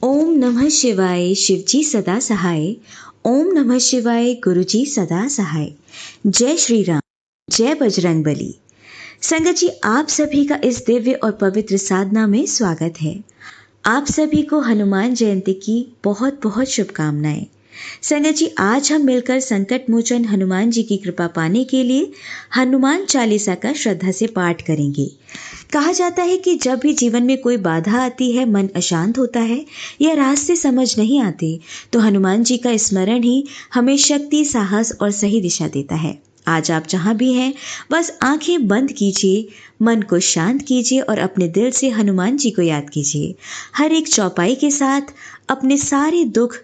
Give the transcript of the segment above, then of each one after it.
ओम नमः शिवाय शिवजी सदा सहाय। ओम नमः शिवाय गुरुजी सदा सहाय। जय श्री राम, जय बजरंग बली। संगत जी, आप सभी का इस दिव्य और पवित्र साधना में स्वागत है। आप सभी को हनुमान जयंती की बहुत बहुत शुभकामनाएं। संगत जी, आज हम मिलकर संकट मोचन हनुमान जी की कृपा पाने के लिए हनुमान चालीसा का श्रद्धा से पाठ करेंगे। कहा जाता है कि जब भी जीवन में कोई बाधा आती है, मन अशांत होता है या रास्ते समझ नहीं आते, तो हनुमान जी का स्मरण ही हमें शक्ति, साहस और सही दिशा देता है। आज आप जहाँ भी हैं, बस आंखें बंद कीजिए, मन को शांत कीजिए और अपने दिल से हनुमान जी को याद कीजिए। हर एक चौपाई के साथ अपने सारे दुख,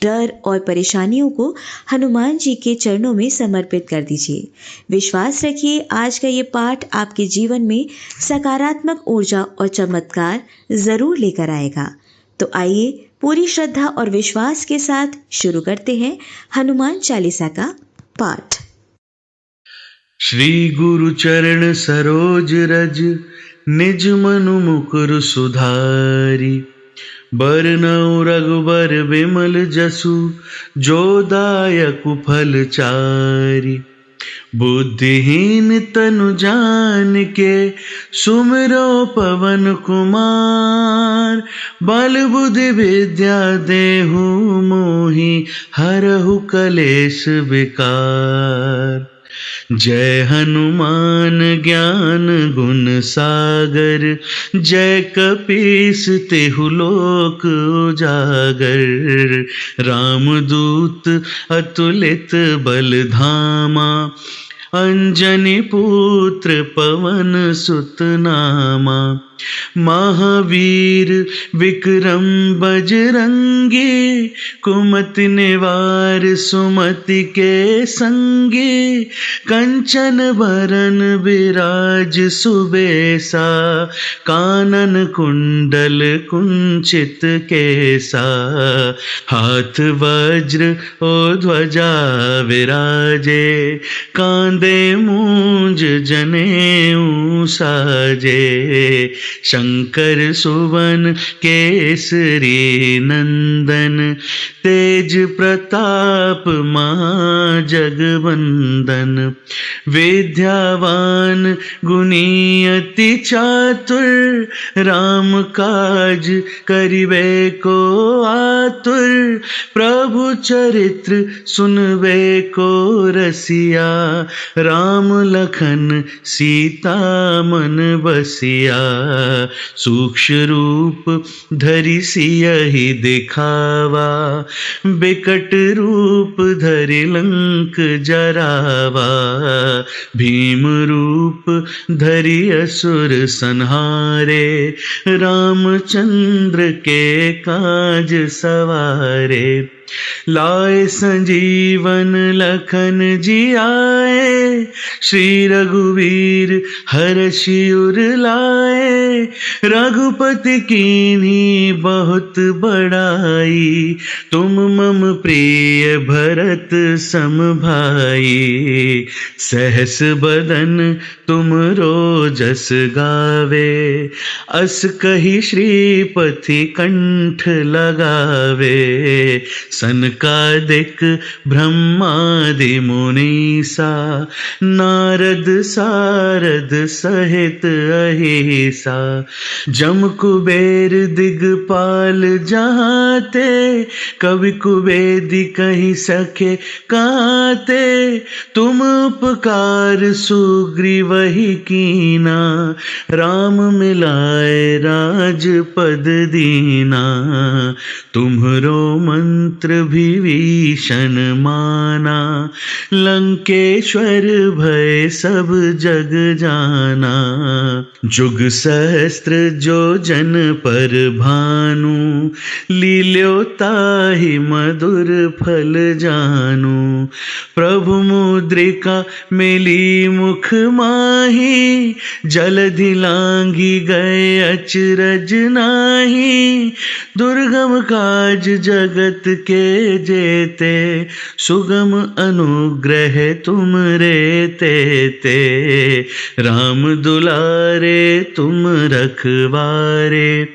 डर और परेशानियों को हनुमान जी के चरणों में समर्पित कर दीजिए। विश्वास रखिए, आज का ये पाठ आपके जीवन में सकारात्मक ऊर्जा और चमत्कार जरूर लेकर आएगा। तो आइए पूरी श्रद्धा और विश्वास के साथ शुरू करते हैं हनुमान चालीसा का पाठ। श्री गुरु चरण सरोज रज, निज मनु मुकुर सुधारी। बरनउँ रघुबर विमल जसु, जो दायकु फल चारि। बुद्धिहीन तनु जान के, सुमिरो पवन कुमार। बल बुद्धि विद्या देहु मोहि, हरहु कलेश विकार। जय हनुमान ज्ञान गुण सागर, जय कपीस तेहु लोक उजागर। रामदूत अतुलित बल धामा, अंजनी पुत्र पवन सुत नामा। महावीर विक्रम बजरंगी, कुमति निवार सुमति के संगी। कंचन बरन विराज सुबेसा, कानन कुंडल कुंचित केसा। हाथ वज्र ओ ध्वजा विराजे, कांधे मूंज जनेऊ साजे। शंकर सुवन केसरी नंदन, तेज प्रताप महाजगवंदन। विद्यावान गुणी अति चातुर, राम काज करिबे को आतुर। प्रभु चरित्र सुनबे को रसिया, राम लखन सीता मन बसिया। सूक्ष्म रूप धरि सियहि दिखावा, बिकट रूप धरि लंक जरावा। भीम रूप धरि असुर संहारे, रामचंद्र के काज सवारे। लाए संजीवन लखन जियाए, श्री रघुवीर हरषि उर लाए। रघुपति कीन्ही बहुत बड़ाई, तुम मम प्रिय भरत सम भाई। सहस बदन तुम रोजस गावे, अस कहि श्रीपति कंठ लगावे। सनकादिक ब्रह्मादि मुनीसा, नारद सारद सहित अहिसा। जम कुबेर दिगपाल जहाते, कवि कुबेदी कहि सके काते। तुम उपकार सुग्रीवहि कीना, राम मिलाए राजपद दीना। तुम्हरो मंत्र विभीषण माना, लंकेश्वर भय सब जग जाना। जुग सहस्त्र जो जन पर भानु, लील्यो ताहि मधुर फल जानु। प्रभु मुद्रिका मिली मुख माही, जलधि लांघि गए अचरज नाही। दुर्गम काज जगत के जेते, सुगम अनुग्रह तुम रे ते। राम दुलारे तुम रखवारे,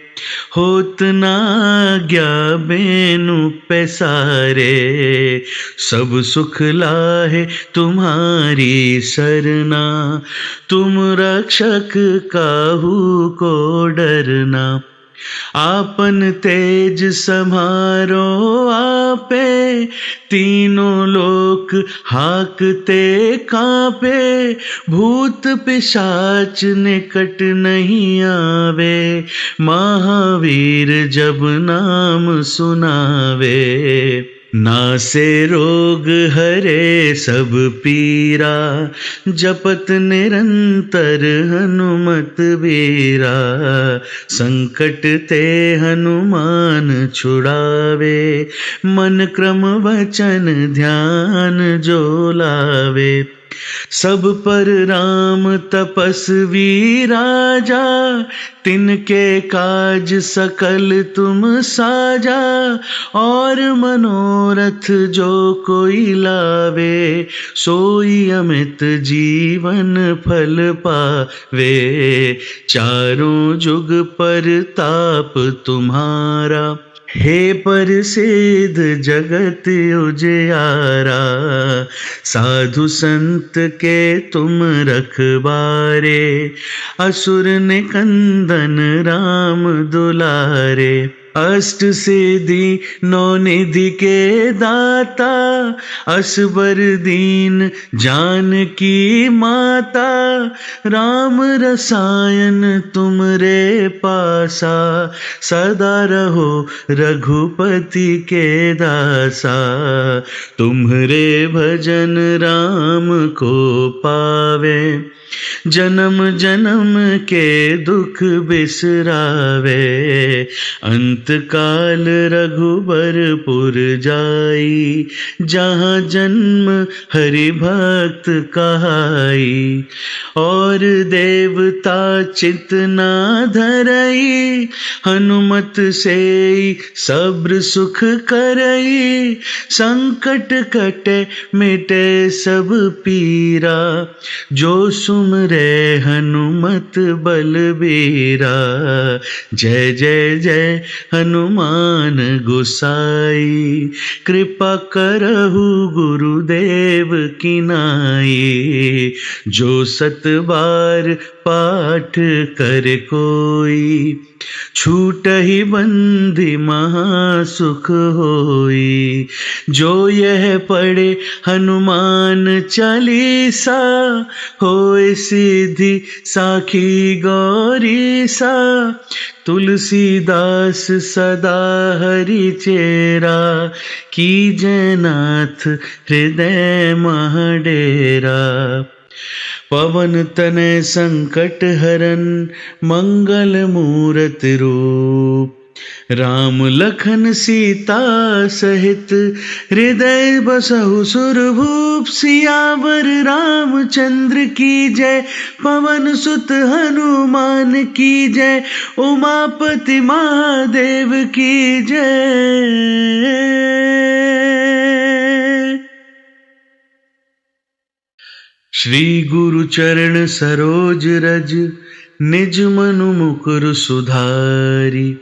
होत ना आज्ञा बेनु पैसारे। सब सुख लाहे तुम्हारी सरना, तुम रक्षक काहू को डरना। आपन तेज समारो आपे, तीनों लोक हाकते कांपे। भूत पिशाच निकट नहीं आवे, महावीर जब नाम सुनावे। नासे रोग हरे सब पीरा, जपत निरंतर हनुमत बीरा। संकट ते हनुमान छुड़ावे, मन क्रम वचन ध्यान जो लावे। सब पर राम तपस्वी राजा, तिनके काज सकल तुम साजा। और मनोरथ जो कोई लावे, सोई अमित जीवन फल पावे। चारों जुग परताप तुम्हारा, हे प्रसिद्ध जगत उजियारा। साधु संत के तुम रखवारे, असुर निकंदन राम दुलारे। अष्ट सिद्धि नौ निधि के दाता, असबर दीन जानकी माता। राम रसायन तुम रे पासा, सदा रहो रघुपति के दासा। तुम्हरे भजन राम को पावे, जन्म जन्म के दुख बिसरावे। अंत काल रघुबरपुर जाई, जहाँ जन्म हरि भक्त कहाई। और देवता चित ना धरई, हनुमत से सब्र सुख करई। संकट कटे मिटे सब पीरा, जो सुमरे हनुमत बलबीरा। जय जय जय हनुमान गोसाई, कृपा करहु गुरुदेव की नाई। जो सत बार पाठ कर कोई, छूटहि बंधि महासुख होई। जो यह पढ़े हनुमान चालीसा, होय सिद्धि साखी गौरीसा। तुलसीदास सदा हरि चेरा, कीजय नाथ हृदय महडेरा। पवन तनय संकट हरन, मंगल मूरत रूप। राम लखन सीता सहित, हृदय बसहु सुरभूप। सियावर रामचंद्र की जय, पवन सुत हनुमान की जय। उमापति महादेव की जय। श्री गुरु चरण सरोज रज, निज मनु मुकुर सुधारी।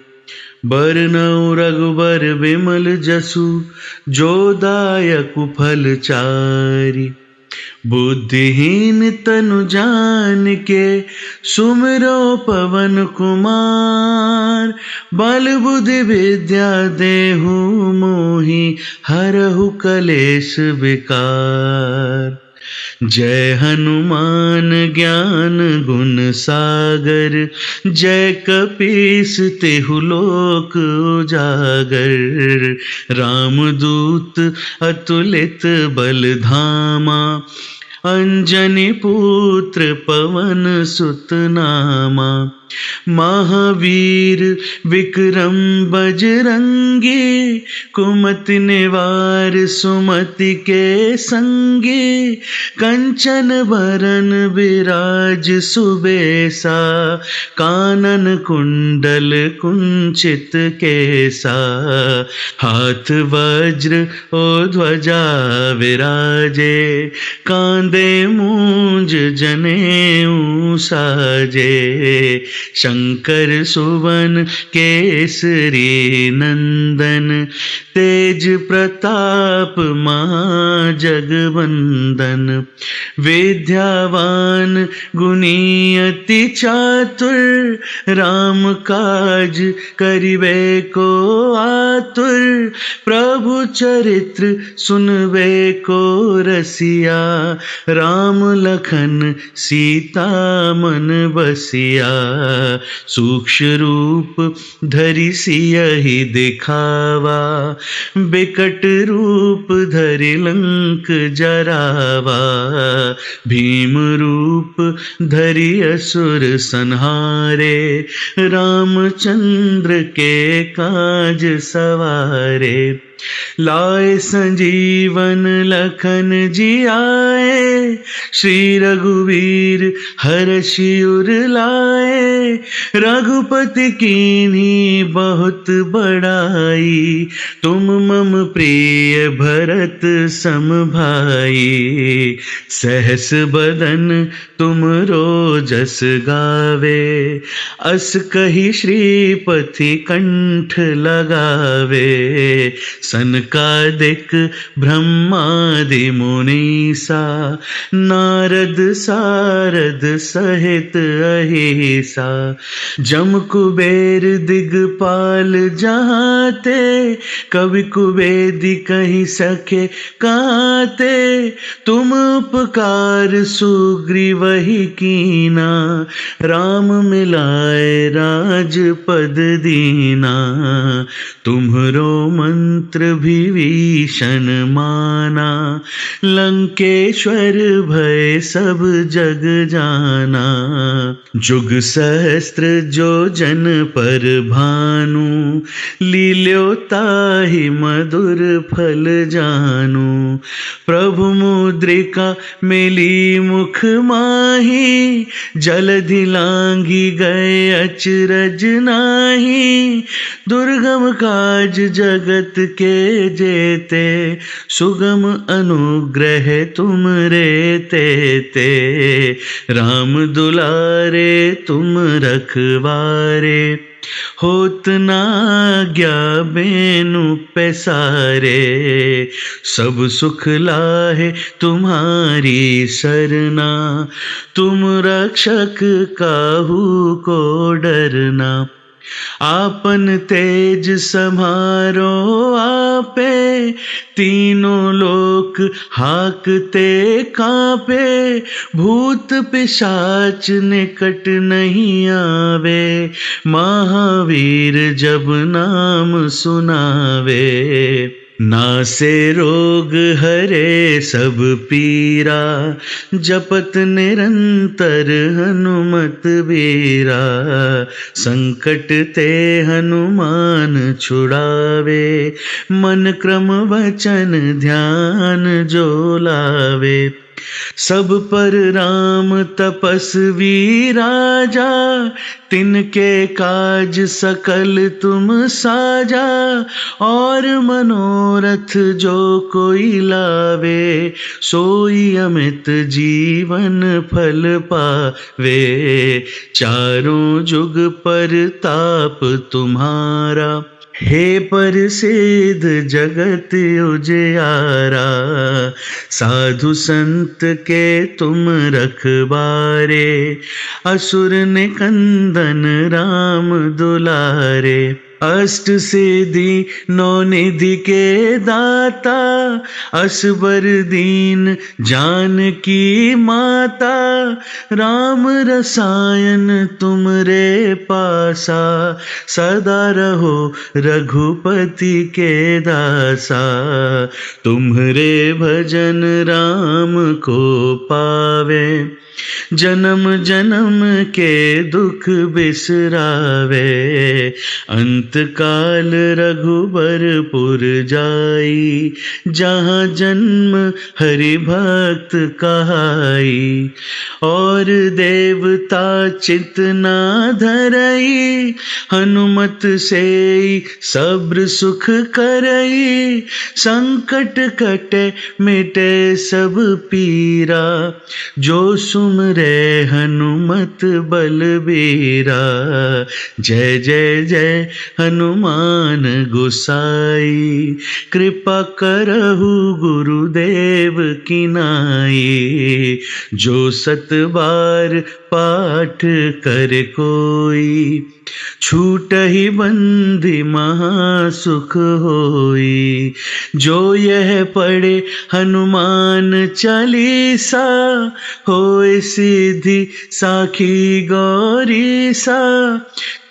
बरनउँ रघुबर विमल जसु, जो दायकु फल चारि। बुद्धिहीन तनु जानिके, सुमिरो पवन कुमार। बल बुद्धि विद्या देहु मोहि, हरहु कलेश विकार। जय हनुमान ज्ञान गुण सागर, जय कपीस तिहु लोक उजागर। रामदूत अतुलित बल धामा, अंजनी पुत्र पवन सुत नामा। महावीर विक्रम बजरंगी, कुमति निवार सुमति के संगी, कंचन बरन विराज सुबेसा, कानन कुंडल कुंचित केसा, हाथ वज्र ओ ध्वजा विराजे, कांधे मूंज जनेऊ साजे, शंकर सुवन केसरी नंदन, तेज प्रताप महाजगवंदन, विद्यावान गुणी अति चातुर, राम काज करिबे को आतुर, प्रभु चरित्र सुनबे को रसिया, राम लखन सीता मन बसिया, सूक्ष्म रूप धरि सियहि दिखावा, बिकट रूप धरि लंक जरावा, भीम रूप धरि असुर संहारे, रामचंद्र के काज सवारे, लाए संजीवन लखन जियाए, श्री रघुवीर हर्षि उर लाए, रघुपति कीन्ही बहुत बड़ाई, तुम मम प्रिय भरत सम भाई, सहस बदन तुम रोजस गावे, अस कहि श्रीपति कंठ लगावे, सनकादिक ब्रह्मादि मुनीसा, नारद सारद सहित अहिसा, जम कुबेर दिगपाल जहाते, कवि कुबेदी कहि सके काते, तुम उपकार सुग्रीवहि कीना, राम मिलाए राजपद दीना, तुम्हरो मंत्र विभीषण माना, लंकेश्वर भय सब जग जाना, जुग सहस्त्र जो जन पर भानु, लील्यो ताहि मधुर फल जानु, प्रभु मुद्रिका मिली मुख माही, जलधि लांघी गए अचरज नाही, दुर्गम काज जगत के जेते, सुगम अनुग्रह तुम रे ते, राम दुलारे तुम रखवारे, होत न आज्ञा बेनु पैसारे, सब सुख लाहे तुम्हारी सरना, तुम रक्षक काहू को डरना, आपन तेज समारो आपे, तीनों लोक हाकते कांपे, भूत पिशाच निकट नहीं आवे, महावीर जब नाम सुनावे, नासे रोग हरे सब पीरा, जपत निरंतर हनुमत बीरा, संकट ते हनुमान छुड़ावे, मन क्रम वचन ध्यान जो लावे, सब पर राम तपस्वी राजा, तिनके काज सकल तुम साजा, और मनोरथ जो कोई लावे, सोई अमित जीवन फल पावे, चारों जुग पर ताप तुम्हारा, हे प्रसिद्ध जगत उजियारा, साधु संत के तुम रखवारे, असुर निकंदन राम दुलारे, अष्ट सिद्धि नौ निधि के दाता, असबर दीन जानकी माता, राम रसायन तुमरे पासा, सदा रहो रघुपति के दासा। तुम्हारे भजन राम को पावे, जन्म जन्म के दुख बिसरावे। अंत काल रघुबरपुर जाई, जहाँ जन्म हरि भक्त कहाई। और देवता चित ना धरई, हनुमत से सब्र सुख करई। संकट कटे मिटे सब पीरा, जो सुमरे हनुमत बलबीरा। जय जय जय हनुमान गोसाई, कृपा करहु गुरुदेव की नाई। जो सत बार पाठ कर कोई, छूटहि बंधि महासुख होई। जो यह पढ़े हनुमान चालीसा, होय सिद्धि साखी गौरीसा।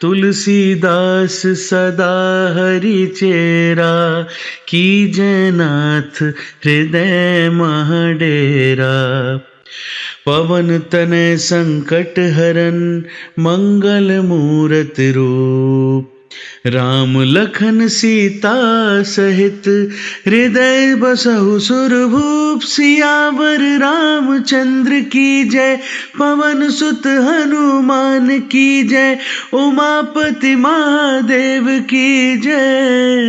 तुलसीदास सदा हरि चेरा, कीजय नाथ हृदय महडेरा। पवन तनय संकट हरन, मंगल मूरति रूप। राम लखन सीता सहित, हृदय बसहु सुरभूप। सियावर रामचंद्र की जय, पवन सुत हनुमान की जय। उमापति महादेव की जय।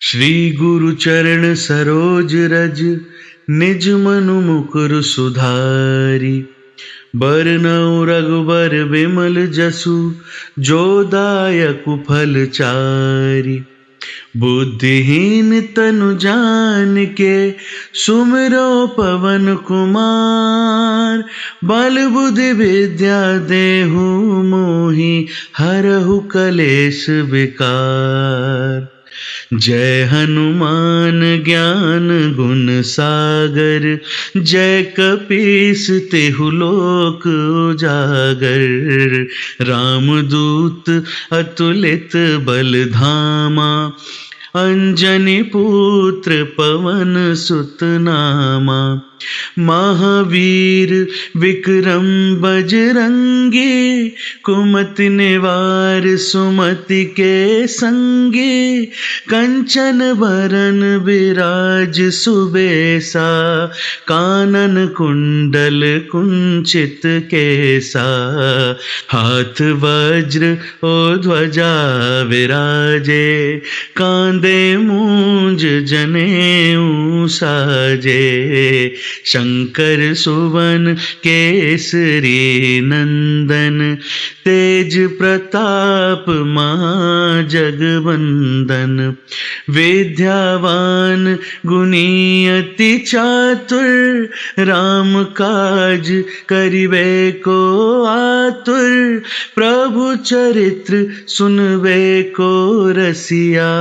श्री गुरु चरण सरोज रज, निज मनु मुकुर सुधारी। बरनउँ रघुबर विमल जसु, जो दायकु फल चारि। बुद्धिहीन तनु जानिके, सुमिरो पवन कुमार। बल बुद्धि विद्या देहु मोहि, हरहु कलेश विकार। जय हनुमान ज्ञान गुण सागर, जय कपीस तिहु लोक उजागर। रामदूत अतुलित बल धामा, अंजनी पुत्र पवन सुत नामा। महावीर विक्रम बजरंगी, कुमति निवार सुमति के संगी। कंचन बरन विराज सुबेसा, कानन कुंडल कुंचित केसा। हाथ वज्र ओ ध्वजा विराजे, कांधे मूंज जनेऊ साजे। शंकर सुवन केसरी नंदन, तेज प्रताप महाजगवंदन। विद्यावान गुणी अति चातुर, राम काज करिबे को आतुर। प्रभु चरित्र सुनबे को रसिया,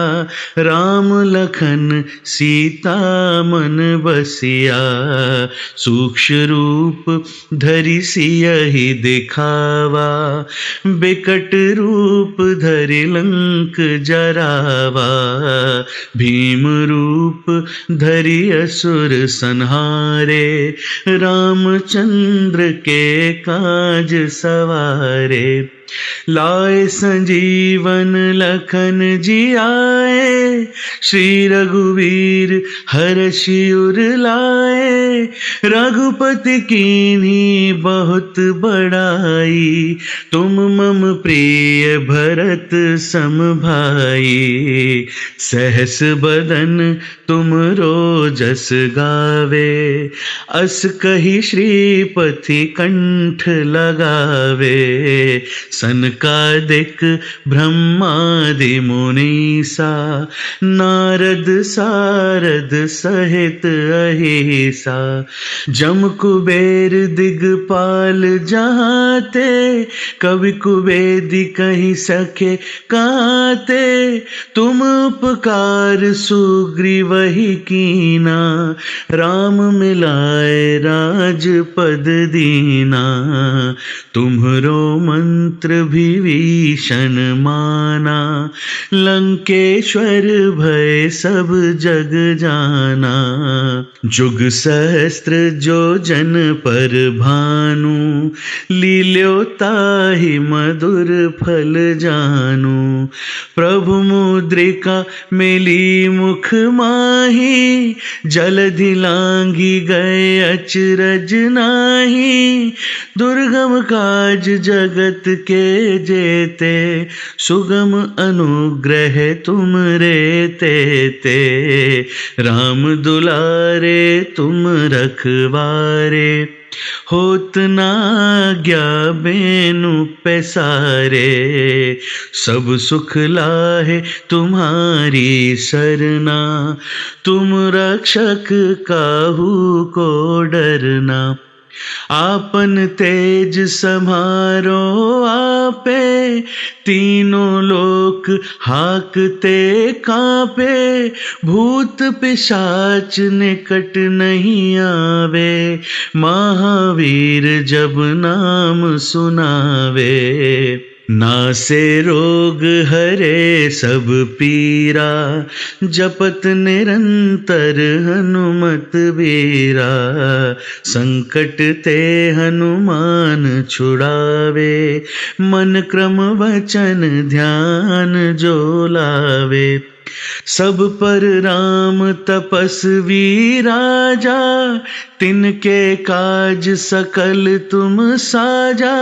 राम लखन सीता मन बसिया। सूक्ष्म रूप धरि सियहि दिखावा, बिकट रूप धरि लंक जरावा। भीम रूप धरि असुर संहारे, रामचंद्र के काज सवारे। लाए संजीवन लखन जियाए, श्री रघुवीर हर्षि उर लाए। रघुपति कीन्ही बहुत बड़ाई, तुम मम प्रिय भरत सम भाई। सहस बदन तुम रोजस गावे, अस कहि श्रीपति कंठ लगावे। सनकादिक ब्रह्मादि मुनीसा, नारद सारद सहित अहिसा, जम कुबेर दिगपाल जहाते, कवि कुबेदी कहि सके काते, तुम उपकार सुग्रीवहि कीना, राम मिलाए राजपद दीना, तुम्हरो मंत्र विभीषण माना, लंकेश्वर भय सब जग जाना, जुग सहस्त्र जो जन पर भानु, लील्यो ताहि मधुर फल जानु, प्रभु मुद्रिका मिली मुख माही, जलधि लांघी गए अचरज नाही, दुर्गम काज जगत के जेते, सुगम अनुग्रह तुम रे ते, राम दुलारे तुम रखवारे, होत ना आज्ञा बेनु पैसारे, सब सुख लाहे तुम्हारी सरना, तुम रक्षक काहू को डरना, आपन तेज समारो आपे, तीनों लोक हाकते कांपे, भूत पिशाच निकट नहीं आवे, महावीर जब नाम सुनावे, नासे रोग हरे सब पीरा, जपत निरंतर हनुमत बीरा, संकट ते हनुमान छुड़ावे, मन क्रम वचन ध्यान जो लावे, सब पर राम तपस्वी राजा, तिनके काज सकल तुम साजा,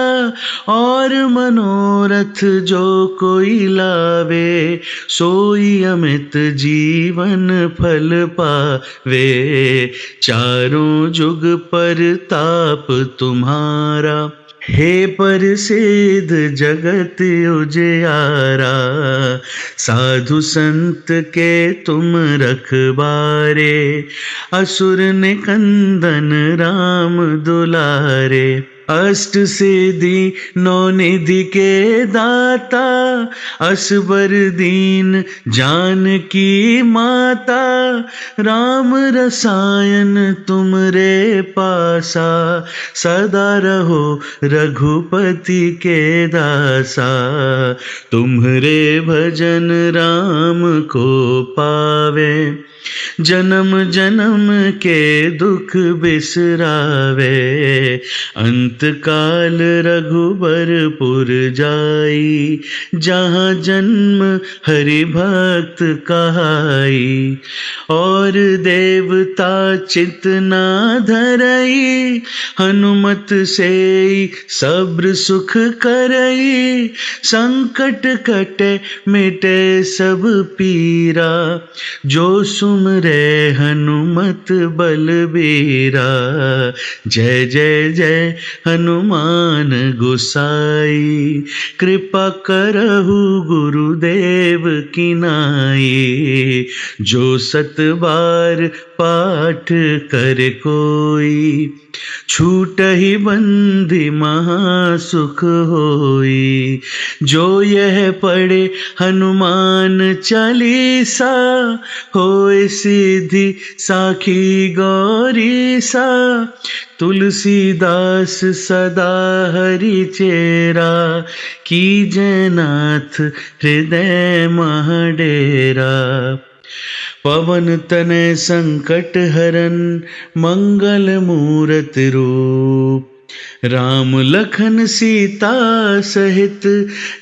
और मनोरथ जो कोई लावे, सोई अमित जीवन फल पावे, चारों जुग पर ताप तुम्हारा, हे प्रसिद्ध जगत उजियारा, साधु संत के तुम रखबारे, असुर निकंदन राम दुलारे, अष्ट सिद्धि नौ निधि के दाता, असबर दीन जानकी माता, राम रसायन तुम रे पासा, सदा रहो रघुपति के दासा, तुम्हरे भजन राम को पावे, जन्म जन्म के दुख बिसरावे, अंत काल रघुबरपुर जाई, जहाँ जन्म हरि भक्त कहाई, और देवता चित ना धरई, हनुमत से सब्र सुख करई, संकट कटे मिटे सब पीरा, जो सुमरे हनुमत बलबीरा, जय जय जय हनुमान गोसाई, कृपा करहु गुरुदेव की नाई, जो सत बार पाठ कर कोई, छूटहि बंधि महासुख होई, जो यह पढ़े हनुमान चालीसा, होय सिद्धि साखी गौरीसा, तुलसीदास सदा हरि चेरा, कीजय नाथ हृदय महडेरा, पवन तनय संकट हरन मंगल मूरत रूप, राम लखन सीता सहित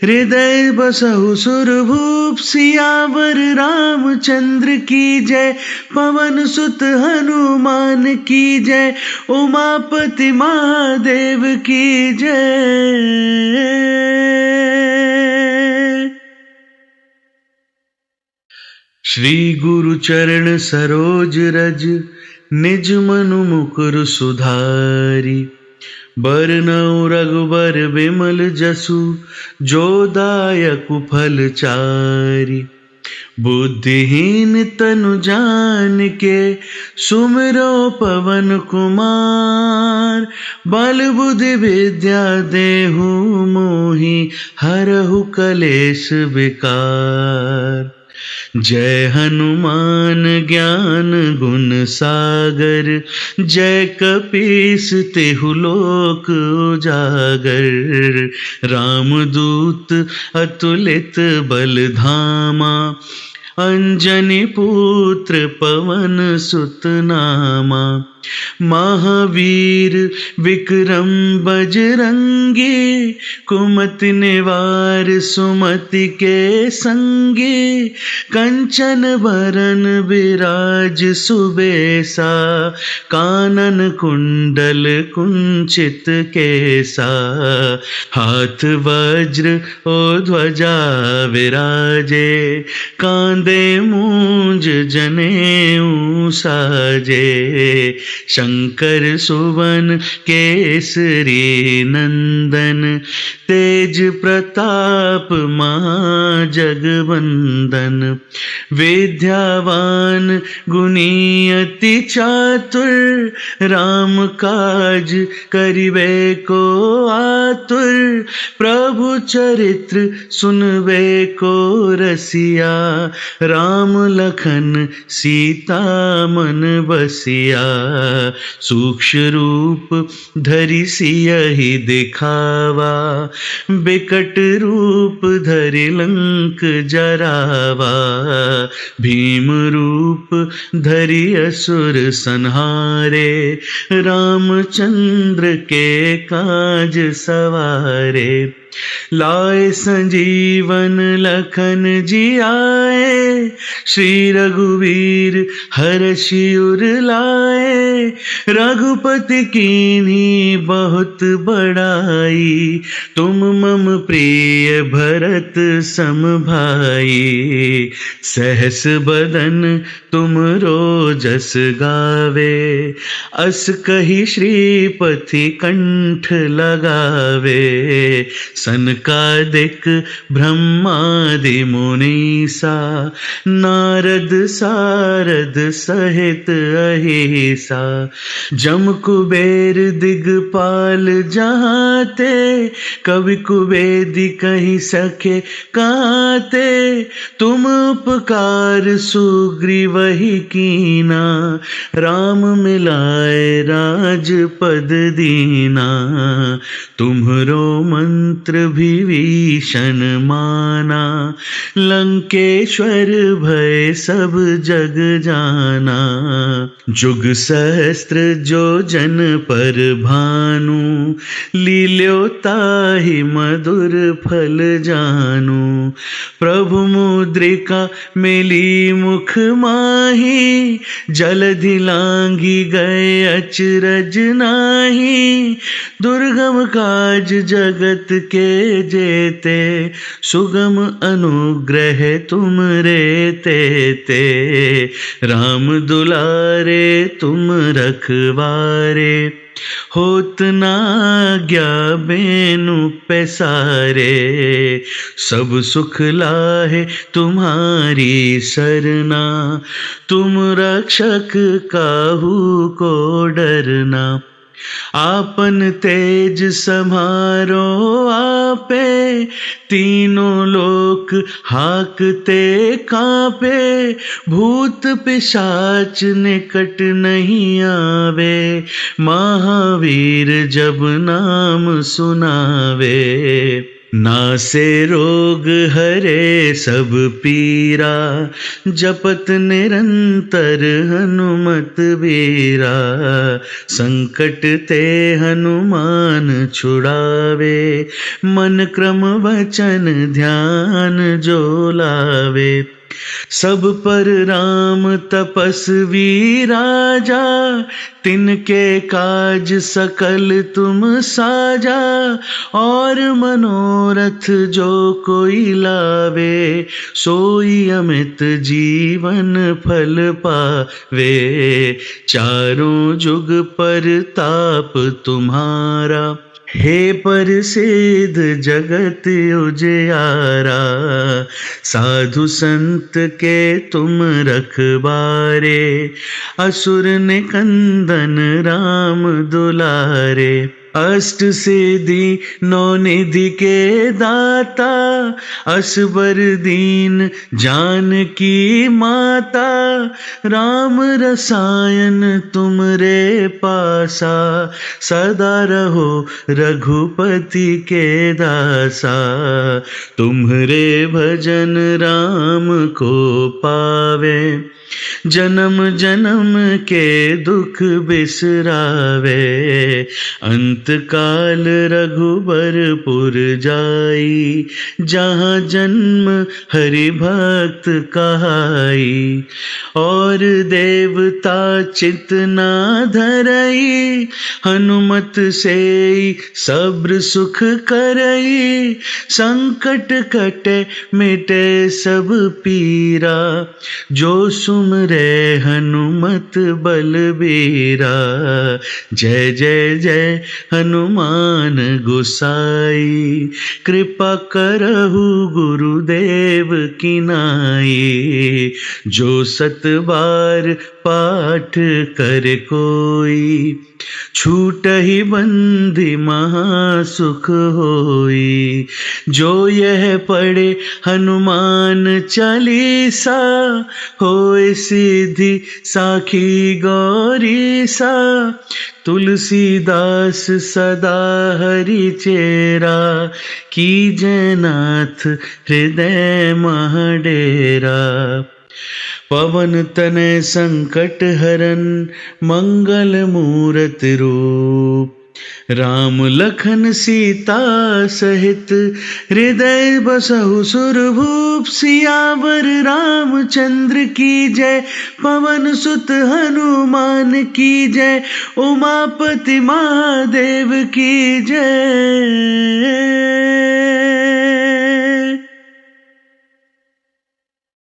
हृदय बसहु सुरभूप, सियावर रामचंद्र की जय, पवन सुत हनुमान की जय, उमापति महादेव की जय। श्री गुरु चरण सरोज रज, निज मनु मुकुर सुधारी, बरनउँ रघुबर बिमल जसु, जो दायकु फल चारि। बुद्धिहीन तनु जान के, सुमिरो पवन कुमार। बल बुद्धि विद्या देहु मोहि, हरहु कलेश विकार। जय हनुमान ज्ञान गुण सागर, जय कपीस तिहु लोक उजागर। रामदूत अतुलित बल धामा, अंजनी पुत्र पवन सुत नामा। महावीर विक्रम बजरंगी, कुमति निवार सुमति के संगी। कंचन बरन विराज सुबेसा, कानन कुंडल कुंचित केसा। हाथ वज्र और ध्वजा विराजे, कांधे मूंज जनेऊ साजे। शंकर सुवन केसरी नंदन, तेज प्रताप महाजगवंदन। विद्यावान गुणी अति चातुर, राम काज करिबे को आतुर। प्रभु चरित्र सुनबे को रसिया, राम लखन सीता मन बसिया। सूक्ष्म रूप धरि सियहि दिखावा, बिकट रूप धरि लंक जरावा। भीम रूप धरि असुर संहारे, रामचंद्र के काज सवारे। लाए संजीवन लखन जियाए, श्री रघुवीर हर्षि उर लाए। रघुपति कीन्ही बहुत बड़ाई, तुम मम प्रिय भरत सम भाई। सहस बदन तुम जस गावे, अस कहि श्रीपति कंठ लगावे। सनकादिक ब्रह्मादि मुनीसा, नारद सारद सहित अहिसा। जम कुबेर दिगपाल जहाते, कवि कुबेदी कहि सके काते। तुम उपकार सुग्रीवहि कीना, राम मिलाए राजपद दीना। तुम्हरो मंत्र विभीषण माना, लंकेश्वर भय सब जग जाना। जुग सहस्त्र जो जन पर भानु, लील्यो ताहि मधुर फल जानु। प्रभु मुद्रिका मिली मुख माहि, जलधि लांघि गए अचरज नाही। दुर्गम काज जगत के जेते, सुगम अनुग्रह तुम रे तेते। राम दुलारे तुम रखवारे, होत ना आज्ञा बेनु पैसारे। सब सुख लाहे तुम्हारी सरना, तुम रक्षक काहू को डरना। आपन तेज समारो आपे, तीनों लोक हाकते कांपे। भूत पिशाच निकट नहीं आवे, महावीर जब नाम सुनावे। नासे रोग हरे सब पीरा, जपत निरंतर हनुमत बीरा। संकट ते हनुमान छुड़ावे, मन क्रम वचन ध्यान जो लावे। सब पर राम तपस्वी राजा, तिनके काज सकल तुम साजा। और मनोरथ जो कोई लावे, सोई अमित जीवन फल पावे। चारों जुग पर ताप तुम्हारा, हे प्रसिद्ध जगत उजियारा। साधु संत के तुम रखबारे, असुर निकंदन राम दुलारे। अष्ट सिद्धि नौ निधि के दाता, असबर दीन जानकी माता। राम रसायन तुमरे पासा, सदा रहो रघुपति के दासा। तुम्हरे भजन राम को पावे, जन्म जन्म के दुख बिसरावे। अंत काल रघुबरपुर जाई, जहाँ जन्म हरि भक्त कहाई। और देवता चित ना धरई, हनुमत से सब्र सुख करई। संकट कटे मिटे सब पीरा, जो सुमरे हनुमत बलबीरा। जय जय जय हनुमान गोसाई, कृपा करहु गुरुदेव की नाई। जो सत बार पाठ कर कोई, छूटहि बंधि महासुख होई। जो यह पढ़े हनुमान चालीसा, होय सिद्धि साखी गौरीसा। तुलसीदास सदा हरि चेरा, कीजय नाथ हृदय मह डेरा। पवन तनय संकट हरन, मंगल मूरति रूप। राम लखन सीता सहित, हृदय बसहु सुरभूप। सियावर रामचंद्र की जय, पवन सुत हनुमान की जय। उमापति महादेव की जय।